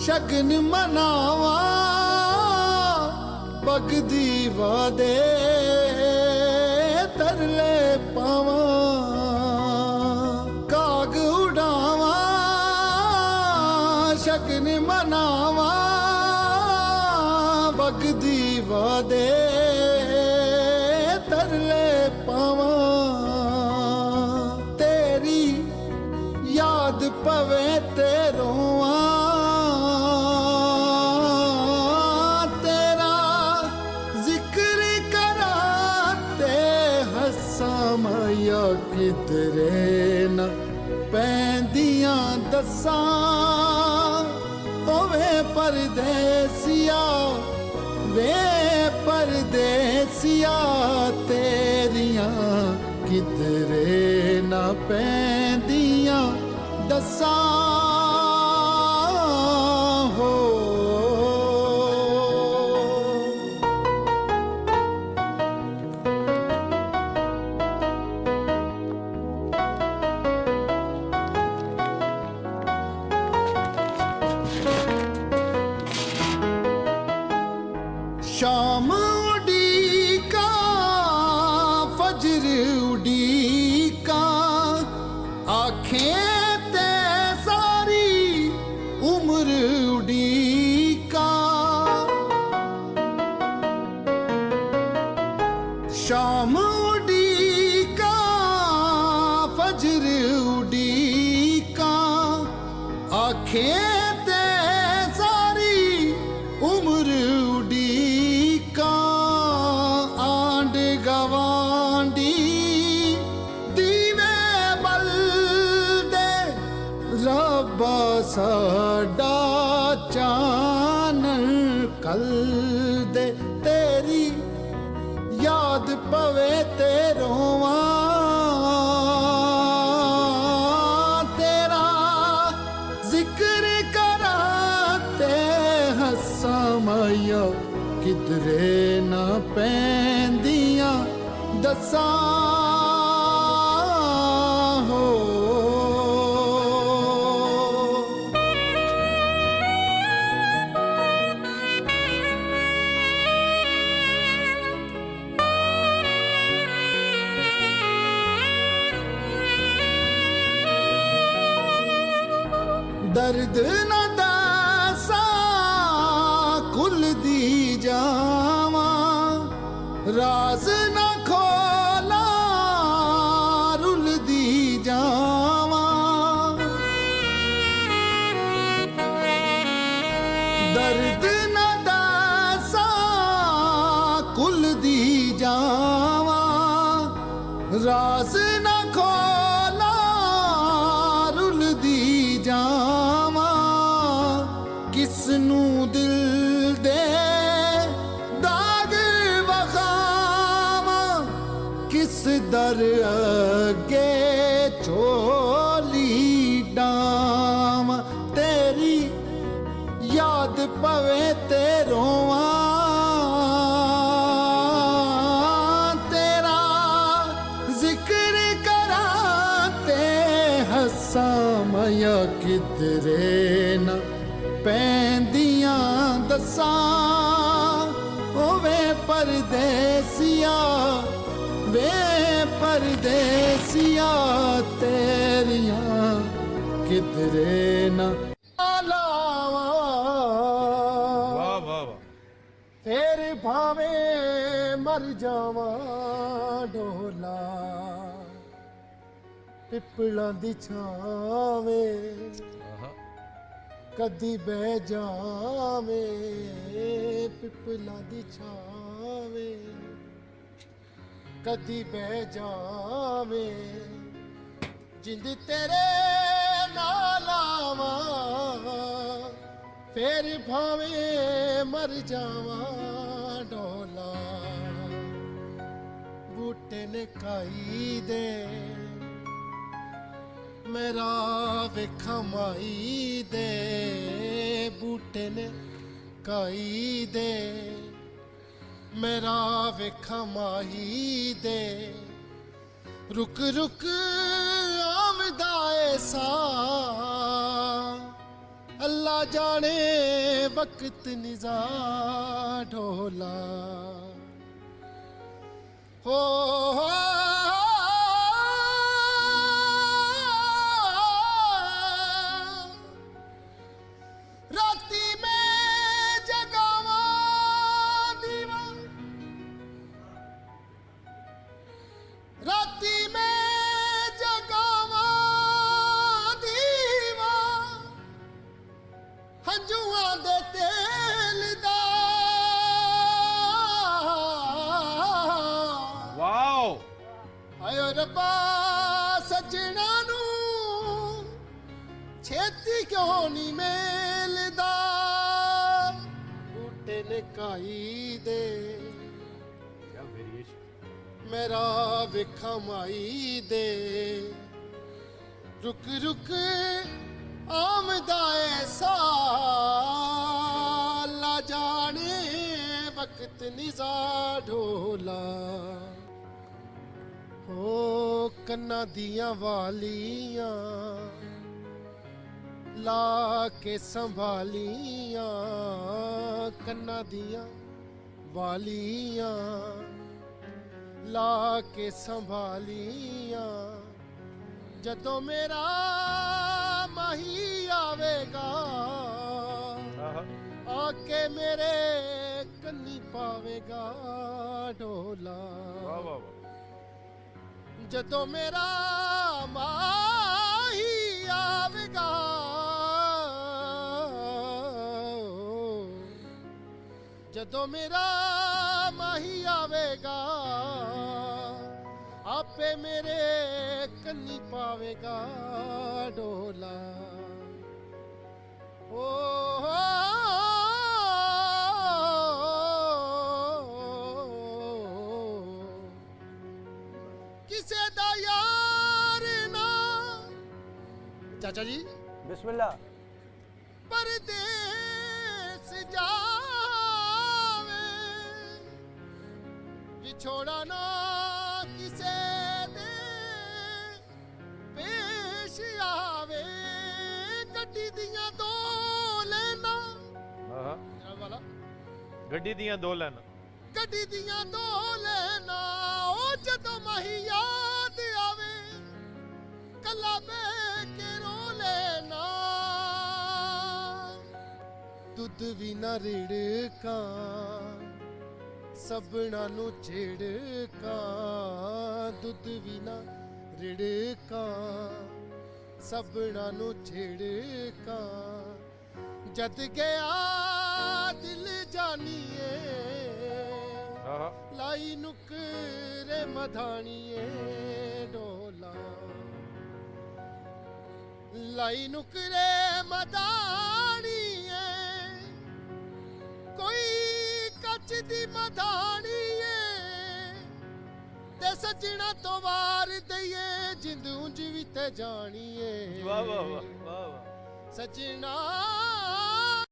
शगन मनावा बगदी वादे तरले पावा काग उड़ावा शगन मनावा बगदी वादे तरले पावा तेरी याद पवे ते रोवा तेरा जिक्र करा ते हंसा माया किधरे न पैंदियां दसा ओवे परदेसिया वे परदेसिया तेरियां किधरे न पैंदियां दसा हो शाम उड़ीका फजर उड़ीका आँखें ते सारी उम्र उड़ीका शाम उड़ीका फजर उड़ीका आँखें ते सारी उम्र उड़ीका आंड गवांडी दीवे बल दे रब्बा साडा चानन कल दे तेरी याद पवे ते रोवा तेरा जिक्र करा ते हंसा माया किधरे ना पैंदियां दसा हो दर्द न दासा कुल दी जावा राज न खोला रुल दी जावा दर्द न दासा कुल दी जावा राज न खोला रुल दी जावा किसनू दिल दे दाग वखावा किस दर अगे चोली डावा तेरी याद पवे ते रोवा तेरा जिक्र करा ते हंसा माया किधरे न पैंदियां दसा ओवे परदेसिया वे परदेसिया तेरियां किधरे न लावा वाह वाह वाह फिर भावे मर जावा ढोला पिपला दी छावे कदी बह जावे पिपला दी छावे कदी बह जावे जिंद तेरे नाल आवा फिर भावे मर जावा ढोला बूटे ने खाई दे मेरा वेखा माई दे बूटे ने काई दे मेरा वेखा माही दे रुक रुक आमदा ऐसा अल्लाह जाने वक्त निजा ढोला हो राती में जगावा दीवा राती में जगावा दीवा हंजुआं दे तेल दा ਵਾਓ आयो रब्बा सजना नू छेती क्यों नहीं मिलदा बूटे ने काई दे ਕੀ ਵੇਰੀਏਸ਼ਨ मेरा वेखा माई दे रुक रुक आमदा ऐसा ला जाने वक्त निजा ढोला हो कन्ना दियां वालियां ला के संभालियां कन्ना दियां वालियां ला के संभालियां जदों मेरा माही आवेगा आके मेरे कन्नी पावेगा ढोला ਵਾਹ ਵਾਹ ਵਾਹ जदों मेरा माही आवेगा जदों मेरा माही आवेगा आपे मेरे कन्नी पावेगा ढोला ओ किसे दा यार ना चाचा जी बिस्मिल्लाह परदेस जावे विछोड़ा ना किसे दे पेश आवे गड्डी दियां दो लेना ਹਾਂ जनाब वाला ਗੱਡੀ ਦੀਆਂ ਦੋ ਲਾਈਨਾਂ गड्डी दियां दो लेना ओ जदों माही याद आवे कल्ला बे के रो लेना दुध भी ना रिड़का सबना नु छिड़का दुध भी ना रिड़का सबना नु छिड़का जद गया दिल जानिए ਹਾਂ लाई नुकरे मधानिए डोला लाई नुकरे मधानिए कोई कच दी मधानिए ते सजना तो वार दईए जिंद उंज भी ते जानिए ਵਾਹ ਵਾਹ ਵਾਹ ਵਾਹ ਵਾਹ सजना